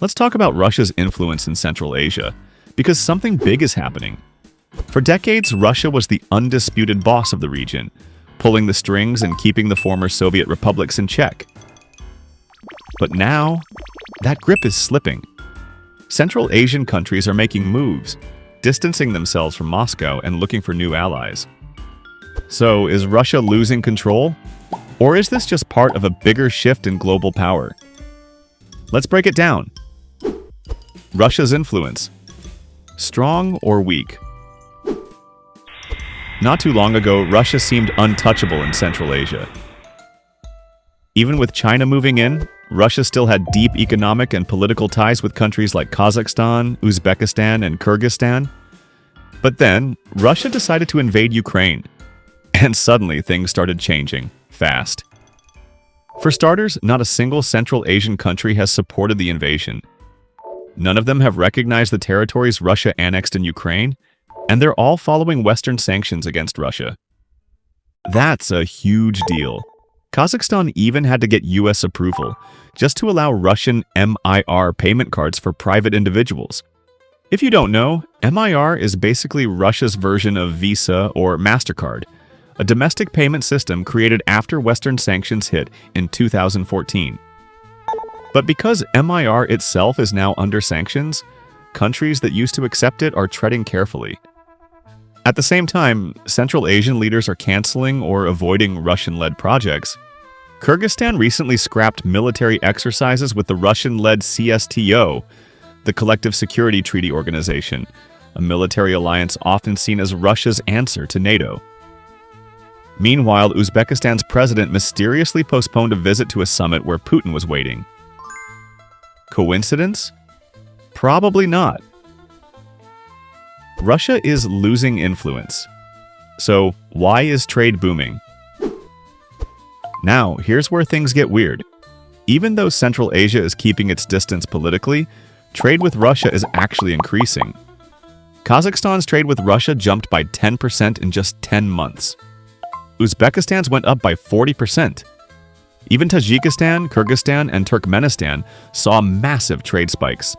Let's talk about Russia's influence in Central Asia, because something big is happening. For decades, Russia was the undisputed boss of the region, pulling the strings and keeping the former Soviet republics in check. But now, that grip is slipping. Central Asian countries are making moves, distancing themselves from Moscow and looking for new allies. So, is Russia losing control? Or is this just part of a bigger shift in global power? Let's break it down. Russia's influence. Strong or weak? Not too long ago, Russia seemed untouchable in Central Asia. Even with China moving in, Russia still had deep economic and political ties with countries like Kazakhstan, Uzbekistan, and Kyrgyzstan. But then, Russia decided to invade Ukraine. And suddenly, things started changing, fast. For starters, not a single Central Asian country has supported the invasion. None of them have recognized the territories Russia annexed in Ukraine, and they're all following Western sanctions against Russia. That's a huge deal. Kazakhstan even had to get US approval just to allow Russian MIR payment cards for private individuals. If you don't know, MIR is basically Russia's version of Visa or MasterCard, a domestic payment system created after Western sanctions hit in 2014. But because MIR itself is now under sanctions, countries that used to accept it are treading carefully. At the same time, Central Asian leaders are canceling or avoiding Russian-led projects. Kyrgyzstan recently scrapped military exercises with the Russian-led CSTO, the Collective Security Treaty Organization, a military alliance often seen as Russia's answer to NATO. Meanwhile, Uzbekistan's president mysteriously postponed a visit to a summit where Putin was waiting. Coincidence? Probably not. Russia is losing influence. So, why is trade booming? Now, here's where things get weird. Even though Central Asia is keeping its distance politically, trade with Russia is actually increasing. Kazakhstan's trade with Russia jumped by 10% in just 10 months. Uzbekistan's went up by 40%. Even Tajikistan, Kyrgyzstan, and Turkmenistan saw massive trade spikes.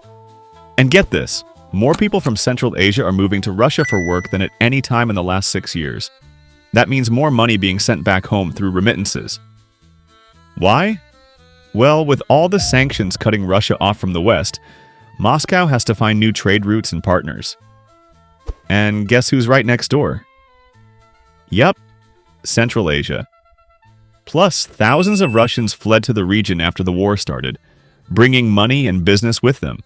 And get this, more people from Central Asia are moving to Russia for work than at any time in the last 6 years. That means more money being sent back home through remittances. Why? Well, with all the sanctions cutting Russia off from the West, Moscow has to find new trade routes and partners. And guess who's right next door? Yep, Central Asia. Plus, thousands of Russians fled to the region after the war started, bringing money and business with them.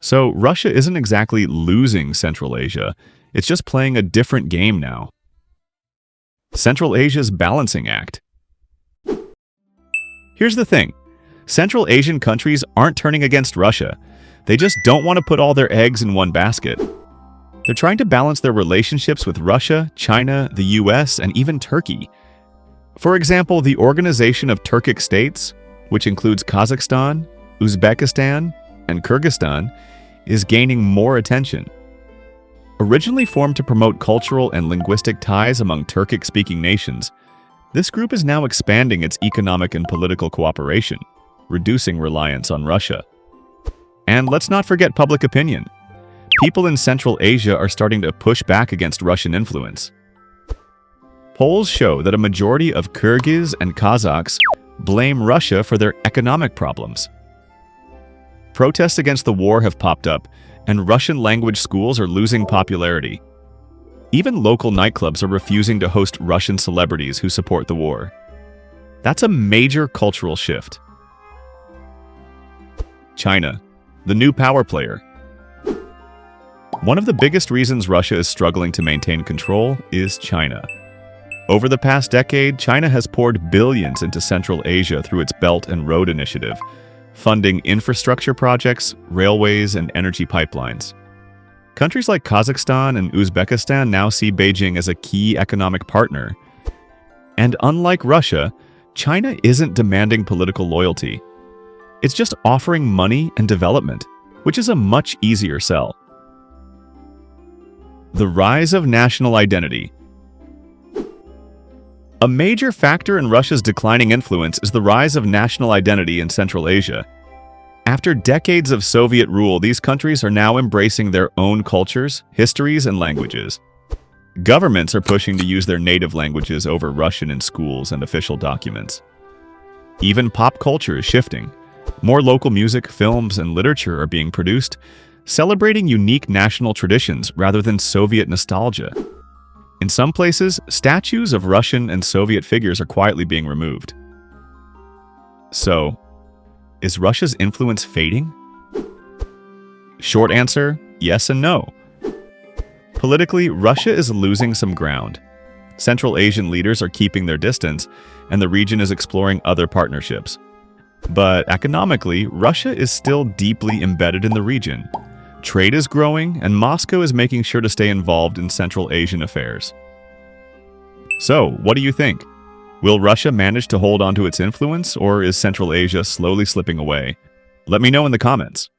So Russia isn't exactly losing Central Asia, it's just playing a different game now. Central Asia's balancing act. Here's the thing. Central Asian countries aren't turning against Russia. They just don't want to put all their eggs in one basket. They're trying to balance their relationships with Russia, China, the US, and even Turkey. For example, the Organization of Turkic States, which includes Kazakhstan, Uzbekistan, and Kyrgyzstan, is gaining more attention. Originally formed to promote cultural and linguistic ties among Turkic-speaking nations, this group is now expanding its economic and political cooperation, reducing reliance on Russia. And let's not forget public opinion. People in Central Asia are starting to push back against Russian influence. Polls show that a majority of Kyrgyz and Kazakhs blame Russia for their economic problems. Protests against the war have popped up, and Russian-language schools are losing popularity. Even local nightclubs are refusing to host Russian celebrities who support the war. That's a major cultural shift. China, the new power player. One of the biggest reasons Russia is struggling to maintain control is China. Over the past decade, China has poured billions into Central Asia through its Belt and Road Initiative, funding infrastructure projects, railways, and energy pipelines. Countries like Kazakhstan and Uzbekistan now see Beijing as a key economic partner. And unlike Russia, China isn't demanding political loyalty. It's just offering money and development, which is a much easier sell. The rise of national identity. A major factor in Russia's declining influence is the rise of national identity in Central Asia. After decades of Soviet rule, these countries are now embracing their own cultures, histories, and languages. Governments are pushing to use their native languages over Russian in schools and official documents. Even pop culture is shifting. More local music, films, and literature are being produced, celebrating unique national traditions rather than Soviet nostalgia. In some places, statues of Russian and Soviet figures are quietly being removed. So, is Russia's influence fading? Short answer, yes and no. Politically, Russia is losing some ground. Central Asian leaders are keeping their distance, and the region is exploring other partnerships. But economically, Russia is still deeply embedded in the region. Trade is growing, and Moscow is making sure to stay involved in Central Asian affairs. So, what do you think? Will Russia manage to hold on to its influence, or is Central Asia slowly slipping away? Let me know in the comments.